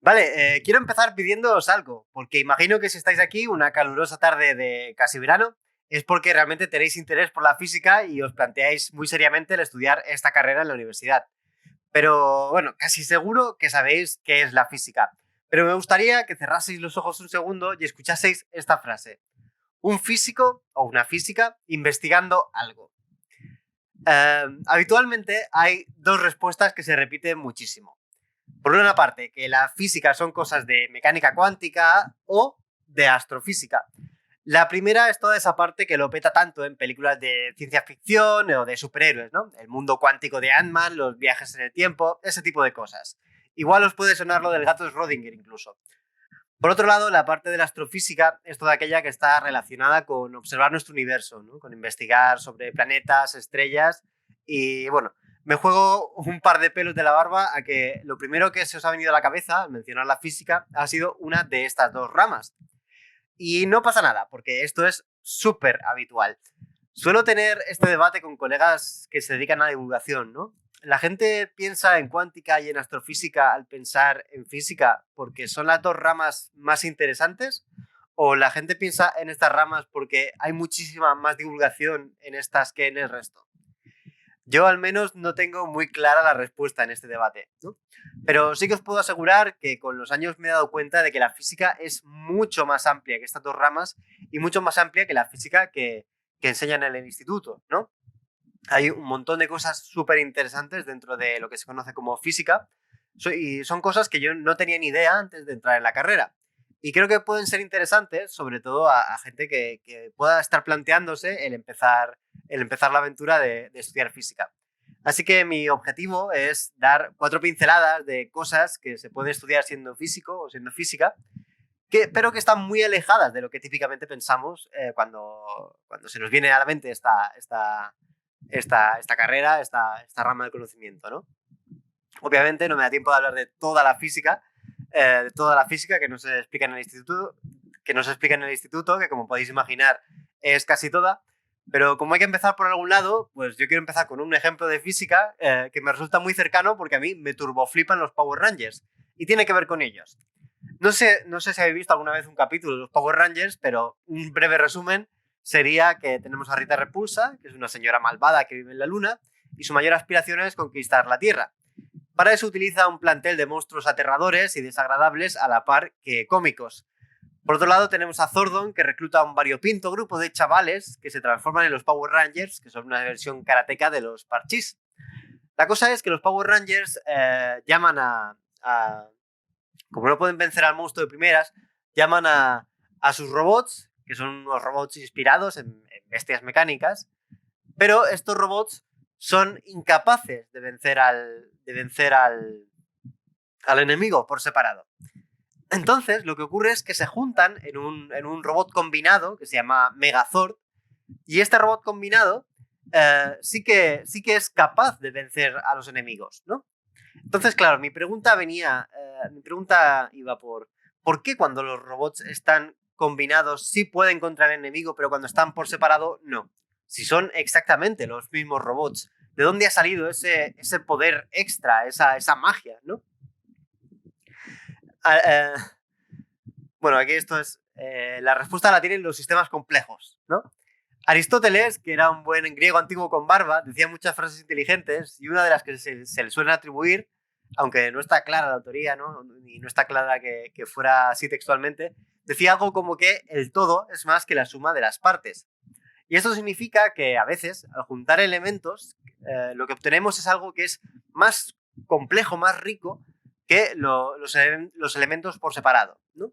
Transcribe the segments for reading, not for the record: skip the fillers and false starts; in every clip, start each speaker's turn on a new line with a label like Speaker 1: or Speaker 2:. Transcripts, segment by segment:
Speaker 1: Vale, quiero empezar pidiéndoos algo, porque imagino que si estáis aquí una calurosa tarde de casi verano, es porque realmente tenéis interés por la física y os planteáis muy seriamente el estudiar esta carrera en la universidad. Pero bueno, casi seguro que sabéis qué es la física. Pero me gustaría que cerraseis los ojos un segundo y escuchaseis esta frase. Un físico o una física investigando algo. Habitualmente hay dos respuestas que se repiten muchísimo. Por una parte, que la física son cosas de mecánica cuántica o de astrofísica. La primera es toda esa parte que lo peta tanto en películas de ciencia ficción o de superhéroes, ¿no? El mundo cuántico de Ant-Man, los viajes en el tiempo, ese tipo de cosas. Igual os puede sonar lo del gato de Schrödinger incluso. Por otro lado, la parte de la astrofísica es toda aquella que está relacionada con observar nuestro universo, ¿no? Con investigar sobre planetas, estrellas y bueno, me juego un par de pelos de la barba a que lo primero que se os ha venido a la cabeza al mencionar la física ha sido una de estas dos ramas. Y no pasa nada, porque esto es súper habitual. Suelo tener este debate con colegas que se dedican a la divulgación, ¿no? La gente piensa en cuántica y en astrofísica al pensar en física porque son las dos ramas más interesantes, o la gente piensa en estas ramas porque hay muchísima más divulgación en estas que en el resto. Yo al menos no tengo muy clara la respuesta en este debate, ¿no? Pero sí que os puedo asegurar que con los años me he dado cuenta de que la física es mucho más amplia que estas dos ramas y mucho más amplia que la física que enseñan en el instituto, ¿no? Hay un montón de cosas súper interesantes dentro de lo que se conoce como física y son cosas que yo no tenía ni idea antes de entrar en la carrera. Y creo que pueden ser interesantes, sobre todo a gente que pueda estar planteándose el empezar la aventura de estudiar física. Así que mi objetivo es dar 4 pinceladas de cosas que se puede estudiar siendo físico o siendo física, pero que están muy alejadas de lo que típicamente pensamos cuando se nos viene a la mente esta carrera, esta rama del conocimiento, ¿no? Obviamente no me da tiempo de hablar de toda la física que no se explica en el instituto, que como podéis imaginar es casi toda, pero como hay que empezar por algún lado, pues yo quiero empezar con un ejemplo de física que me resulta muy cercano porque a mí me turboflipan los Power Rangers y tiene que ver con ellos. No sé si habéis visto alguna vez un capítulo de los Power Rangers, pero un breve resumen sería que tenemos a Rita Repulsa, que es una señora malvada que vive en la Luna, y su mayor aspiración es conquistar la Tierra. Para eso utiliza un plantel de monstruos aterradores y desagradables a la par que cómicos. Por otro lado tenemos a Zordon, que recluta a un variopinto grupo de chavales que se transforman en los Power Rangers, que son una versión karateca de los parchís. La cosa es que los Power Rangers llaman como no pueden vencer al monstruo de primeras, llaman a sus robots, que son unos robots inspirados en bestias mecánicas, pero estos robots son incapaces de vencer al enemigo por separado. Entonces, lo que ocurre es que se juntan en un robot combinado que se llama Megazord, y este robot combinado sí que es capaz de vencer a los enemigos, ¿no? Entonces, claro, mi pregunta iba ¿por qué cuando los robots están combinados sí pueden contra el enemigo, pero cuando están por separado no? Si son exactamente los mismos robots, ¿de dónde ha salido ese poder extra, esa magia, ¿no? Ah, bueno, aquí esto es... la respuesta la tienen los sistemas complejos, ¿no? Aristóteles, que era un buen griego antiguo con barba, decía muchas frases inteligentes y una de las que se le suelen atribuir, aunque no está clara la autoría, ¿no? Y no está clara que fuera así textualmente, decía algo como que el todo es más que la suma de las partes. Y esto significa que a veces, al juntar elementos, lo que obtenemos es algo que es más complejo, más rico que los elementos por separado, ¿no?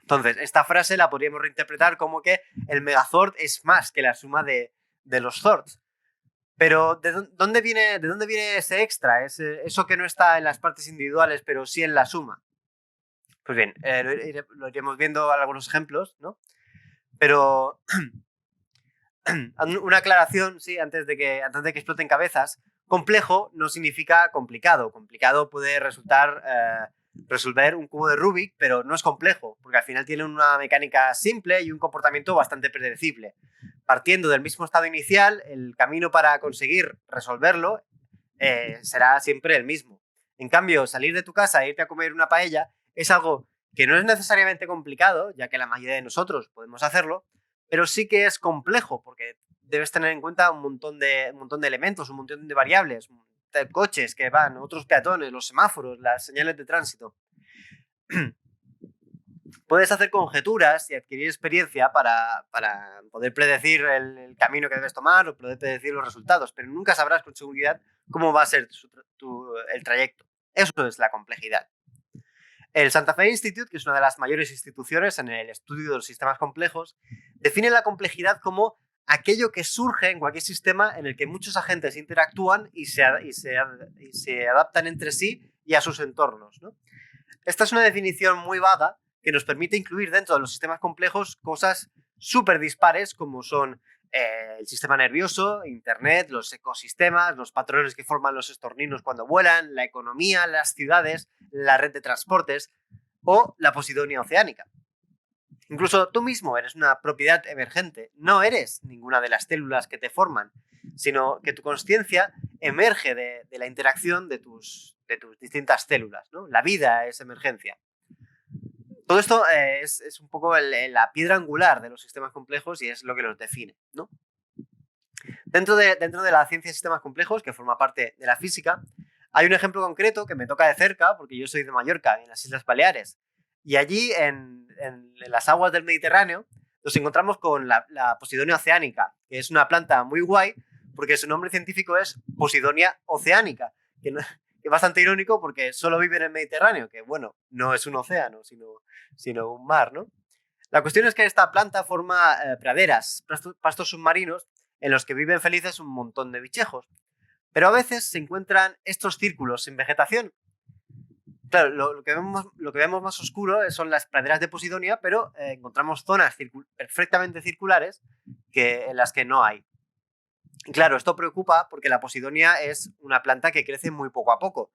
Speaker 1: Entonces, esta frase la podríamos reinterpretar como que el Megazord es más que la suma de los Zords. Pero ¿de dónde viene ese extra? Eso que no está en las partes individuales, pero sí en la suma. Pues bien, lo iremos viendo algunos ejemplos, ¿no? Pero una aclaración, sí, antes de que exploten cabezas. Complejo no significa complicado. Complicado puede resultar resolver un cubo de Rubik, pero no es complejo, porque al final tiene una mecánica simple y un comportamiento bastante predecible. Partiendo del mismo estado inicial, el camino para conseguir resolverlo será siempre el mismo. En cambio, salir de tu casa e irte a comer una paella es algo que no es necesariamente complicado, ya que la mayoría de nosotros podemos hacerlo, pero sí que es complejo porque debes tener en cuenta un montón de elementos, un montón de variables, de coches que van, otros peatones, los semáforos, las señales de tránsito. Puedes hacer conjeturas y adquirir experiencia para poder predecir el camino que debes tomar o poder predecir los resultados, pero nunca sabrás con seguridad cómo va a ser el trayecto. Eso es la complejidad. El Santa Fe Institute, que es una de las mayores instituciones en el estudio de los sistemas complejos, define la complejidad como aquello que surge en cualquier sistema en el que muchos agentes interactúan y se adaptan entre sí y a sus entornos, ¿no? Esta es una definición muy vaga que nos permite incluir dentro de los sistemas complejos cosas súper dispares como son el sistema nervioso, Internet, los ecosistemas, los patrones que forman los estorninos cuando vuelan, la economía, las ciudades, la red de transportes o la posidonia oceánica. Incluso tú mismo eres una propiedad emergente, no eres ninguna de las células que te forman, sino que tu consciencia emerge de la interacción de tus distintas células, ¿no? La vida es emergencia. Todo esto es un poco la piedra angular de los sistemas complejos y es lo que los define, ¿no? Dentro de la ciencia de sistemas complejos, que forma parte de la física, hay un ejemplo concreto que me toca de cerca, porque yo soy de Mallorca, en las Islas Baleares. Y allí, en las aguas del Mediterráneo, nos encontramos con la Posidonia oceánica, que es una planta muy guay, porque su nombre científico es Posidonia oceánica, que es bastante irónico porque solo vive en el Mediterráneo, que bueno, no es un océano, sino un mar, ¿no? La cuestión es que esta planta forma praderas, pastos submarinos, en los que viven felices un montón de bichejos. Pero a veces se encuentran estos círculos sin vegetación. Claro, lo que vemos más oscuro son las praderas de Posidonia, pero encontramos zonas perfectamente circulares en las que no hay. Y claro, esto preocupa porque la Posidonia es una planta que crece muy poco a poco,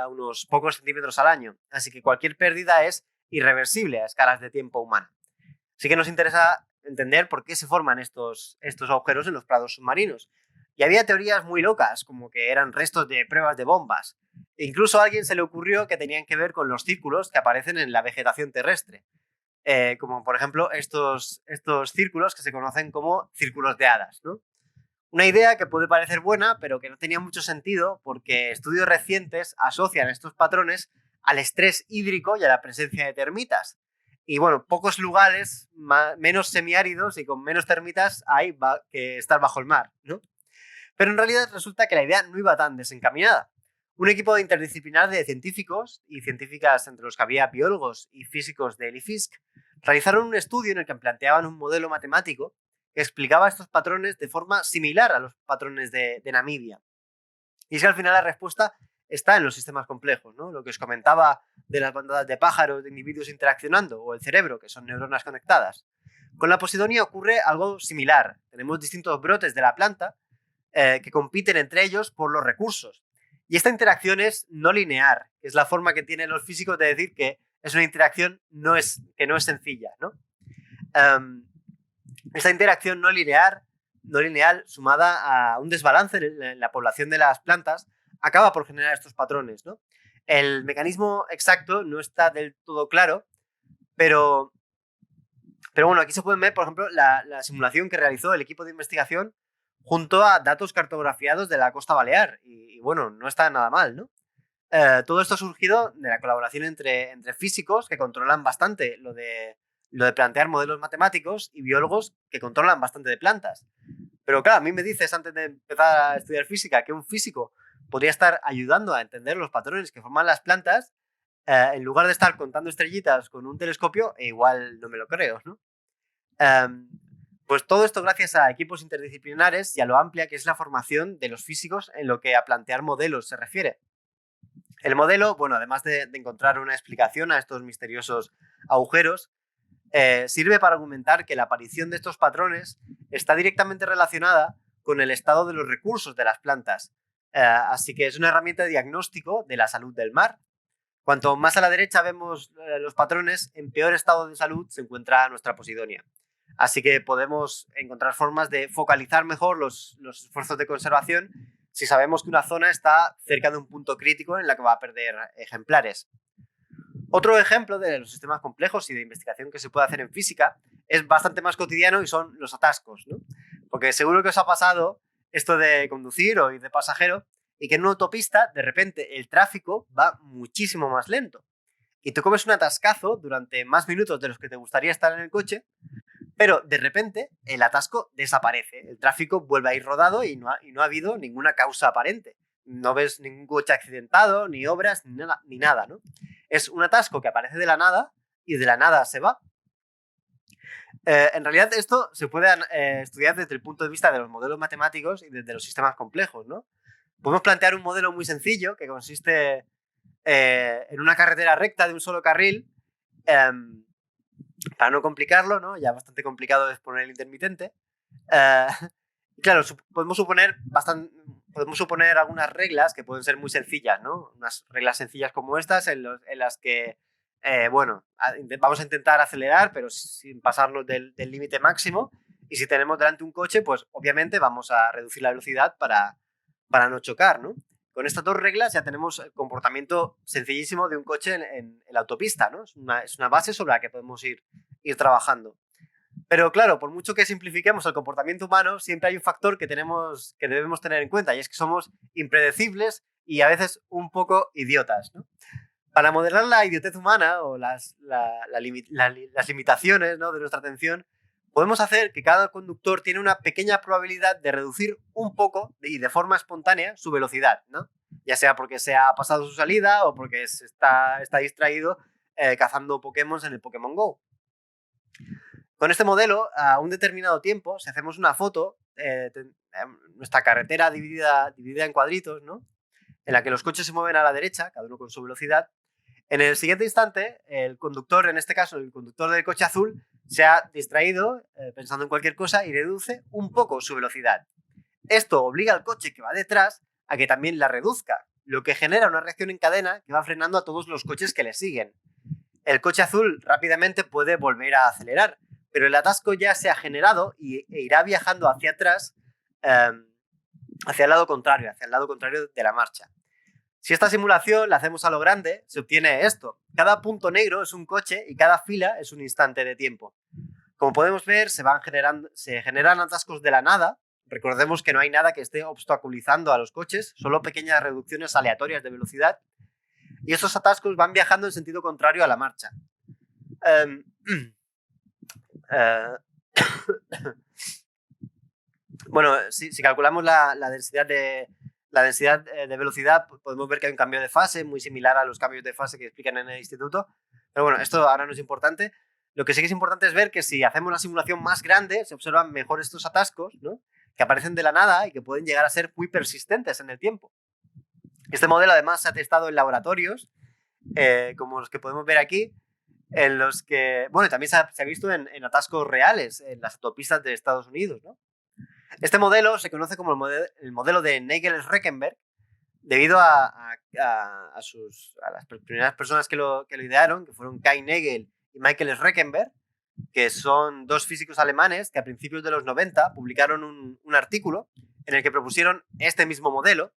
Speaker 1: unos pocos centímetros al año. Así que cualquier pérdida es irreversible a escalas de tiempo humana. Así que nos interesa entender por qué se forman estos agujeros en los prados submarinos. Y había teorías muy locas, como que eran restos de pruebas de bombas. E incluso a alguien se le ocurrió que tenían que ver con los círculos que aparecen en la vegetación terrestre. Como por ejemplo estos círculos que se conocen como círculos de hadas, ¿no? Una idea que puede parecer buena, pero que no tenía mucho sentido porque estudios recientes asocian estos patrones al estrés hídrico y a la presencia de termitas. Y bueno, pocos lugares menos semiáridos y con menos termitas hay que estar bajo el mar, ¿no? Pero en realidad resulta que la idea no iba tan desencaminada. Un equipo interdisciplinar de científicos y científicas, entre los que había biólogos y físicos del IFISC, realizaron un estudio en el que planteaban un modelo matemático que explicaba estos patrones de forma similar a los patrones de Namibia. Y es que al final la respuesta está en los sistemas complejos, ¿no? Lo que os comentaba de las bandadas de pájaros, de individuos interaccionando, o el cerebro, que son neuronas conectadas. Con la Posidonia ocurre algo similar. Tenemos distintos brotes de la planta que compiten entre ellos por los recursos. Y esta interacción es no lineal, que es la forma que tienen los físicos de decir que es una interacción que no es sencilla, ¿no? Esta interacción no lineal, sumada a un desbalance en la población de las plantas, acaba por generar estos patrones, ¿no? El mecanismo exacto no está del todo claro, pero bueno, aquí se pueden ver, por ejemplo, la simulación que realizó el equipo de investigación junto a datos cartografiados de la costa balear. Y bueno, no está nada mal, ¿no? Todo esto ha surgido de la colaboración entre físicos que controlan bastante lo de plantear modelos matemáticos y biólogos que controlan bastante de plantas. Pero claro, a mí me dices antes de empezar a estudiar física que un físico podría estar ayudando a entender los patrones que forman las plantas en lugar de estar contando estrellitas con un telescopio, igual no me lo creo, ¿no? Pues todo esto gracias a equipos interdisciplinares y a lo amplia que es la formación de los físicos en lo que a plantear modelos se refiere. El modelo, bueno, además de encontrar una explicación a estos misteriosos agujeros, sirve para argumentar que la aparición de estos patrones está directamente relacionada con el estado de los recursos de las plantas. Así que es una herramienta de diagnóstico de la salud del mar. Cuanto más a la derecha vemos los patrones, en peor estado de salud se encuentra nuestra Posidonia. Así que podemos encontrar formas de focalizar mejor los esfuerzos de conservación si sabemos que una zona está cerca de un punto crítico en la que va a perder ejemplares. Otro ejemplo de los sistemas complejos y de investigación que se puede hacer en física es bastante más cotidiano y son los atascos, ¿no? Porque seguro que os ha pasado esto de conducir o ir de pasajero y que en una autopista de repente el tráfico va muchísimo más lento y te comes un atascazo durante más minutos de los que te gustaría estar en el coche, pero de repente el atasco desaparece, el tráfico vuelve a ir rodado y no ha habido ninguna causa aparente. No ves ningún coche accidentado, ni obras, ni nada, ¿no? Es un atasco que aparece de la nada y de la nada se va. En realidad esto se puede estudiar desde el punto de vista de los modelos matemáticos y desde los sistemas complejos, ¿no? Podemos plantear un modelo muy sencillo que consiste en una carretera recta de un solo carril, para no complicarlo, ¿no? Ya bastante complicado es poner el intermitente. Claro, podemos suponer algunas reglas que pueden ser muy sencillas, ¿no? Unas reglas sencillas como estas en las que, bueno, vamos a intentar acelerar, pero sin pasarnos del límite máximo. Y si tenemos delante un coche, pues obviamente vamos a reducir la velocidad para no chocar, ¿no? Con estas dos reglas ya tenemos el comportamiento sencillísimo de un coche en la autopista, ¿no? Es una base sobre la que podemos ir trabajando. Pero claro, por mucho que simplifiquemos el comportamiento humano, siempre hay un factor que debemos tener en cuenta, y es que somos impredecibles y a veces un poco idiotas, ¿no? Para modelar la idiotez humana o las limitaciones, ¿no?, de nuestra atención, podemos hacer que cada conductor tiene una pequeña probabilidad de reducir un poco y de forma espontánea su velocidad, ¿no? Ya sea porque se ha pasado su salida o porque está distraído cazando Pokémon en el Pokémon Go. Con este modelo, a un determinado tiempo, si hacemos una foto, nuestra carretera dividida en cuadritos, ¿no?, en la que los coches se mueven a la derecha, cada uno con su velocidad, en el siguiente instante, el conductor, en este caso el conductor del coche azul, se ha distraído pensando en cualquier cosa y reduce un poco su velocidad. Esto obliga al coche que va detrás a que también la reduzca, lo que genera una reacción en cadena que va frenando a todos los coches que le siguen. El coche azul rápidamente puede volver a acelerar, pero el atasco ya se ha generado e irá viajando hacia atrás, hacia el lado contrario de la marcha. Si esta simulación la hacemos a lo grande, se obtiene esto. Cada punto negro es un coche y cada fila es un instante de tiempo. Como podemos ver, se generan atascos de la nada. Recordemos que no hay nada que esté obstaculizando a los coches, solo pequeñas reducciones aleatorias de velocidad. Y estos atascos van viajando en sentido contrario a la marcha. Bueno, si calculamos la densidad de velocidad, podemos ver que hay un cambio de fase muy similar a los cambios de fase que explican en el instituto. Pero bueno, esto ahora no es importante. Lo que sí que es importante es ver que si hacemos una simulación más grande, se observan mejor estos atascos, ¿no?, que aparecen de la nada y que pueden llegar a ser muy persistentes en el tiempo. Este modelo además se ha testado en laboratorios, como los que podemos ver aquí, en los que, bueno, también se ha visto en atascos reales en las autopistas de Estados Unidos, ¿no? Este modelo se conoce como el modelo de Nagel-Rechenberg, debido a las primeras personas que lo idearon, que fueron Kai Nagel y Michael Rechenberg, que son dos físicos alemanes que a principios de los 90 publicaron un artículo en el que propusieron este mismo modelo,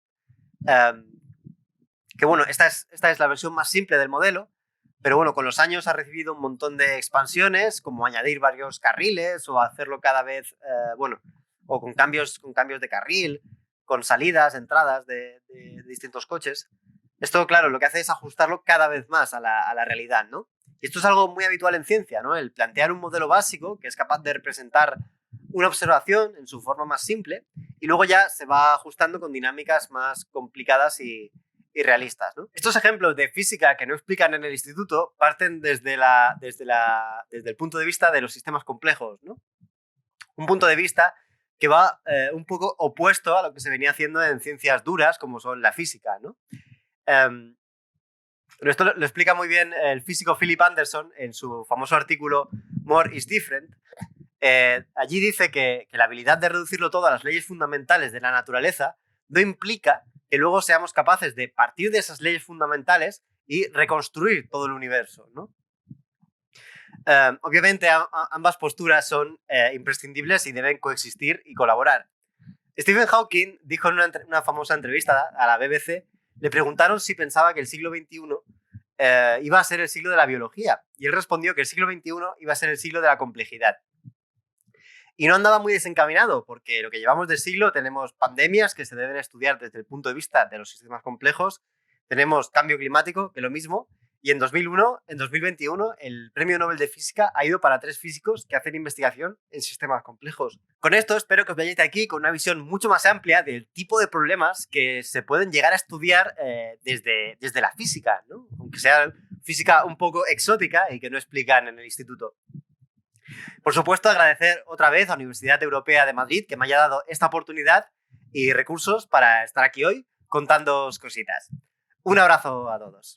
Speaker 1: que bueno, esta es la versión más simple del modelo, pero bueno, con los años ha recibido un montón de expansiones, como añadir varios carriles o hacerlo cada vez, o con cambios de carril, con salidas, entradas de distintos coches. Esto, claro, lo que hace es ajustarlo cada vez más a la realidad, ¿no? Y esto es algo muy habitual en ciencia, ¿no? El plantear un modelo básico que es capaz de representar una observación en su forma más simple y luego ya se va ajustando con dinámicas más complicadas y realistas, ¿no? Estos ejemplos de física que no explican en el instituto parten desde el punto de vista de los sistemas complejos, ¿no? Un punto de vista que va un poco opuesto a lo que se venía haciendo en ciencias duras como son la física, ¿no? Pero esto lo explica muy bien el físico Philip Anderson en su famoso artículo More is Different. Allí dice que la habilidad de reducirlo todo a las leyes fundamentales de la naturaleza no implica que luego seamos capaces de partir de esas leyes fundamentales y reconstruir todo el universo, ¿no? Obviamente ambas posturas son imprescindibles y deben coexistir y colaborar. Stephen Hawking dijo en una famosa entrevista a la BBC, le preguntaron si pensaba que el siglo XXI iba a ser el siglo de la biología. Y él respondió que el siglo XXI iba a ser el siglo de la complejidad. Y no andaba muy desencaminado, porque lo que llevamos de siglo tenemos pandemias que se deben estudiar desde el punto de vista de los sistemas complejos, tenemos cambio climático, que es lo mismo, y en 2021, el Premio Nobel de Física ha ido para 3 físicos que hacen investigación en sistemas complejos. Con esto espero que os vayáis de aquí con una visión mucho más amplia del tipo de problemas que se pueden llegar a estudiar desde la física, ¿no? Aunque sea física un poco exótica y que no explican en el instituto. Por supuesto, agradecer otra vez a la Universidad Europea de Madrid que me haya dado esta oportunidad y recursos para estar aquí hoy contándoos cositas. Un abrazo a todos.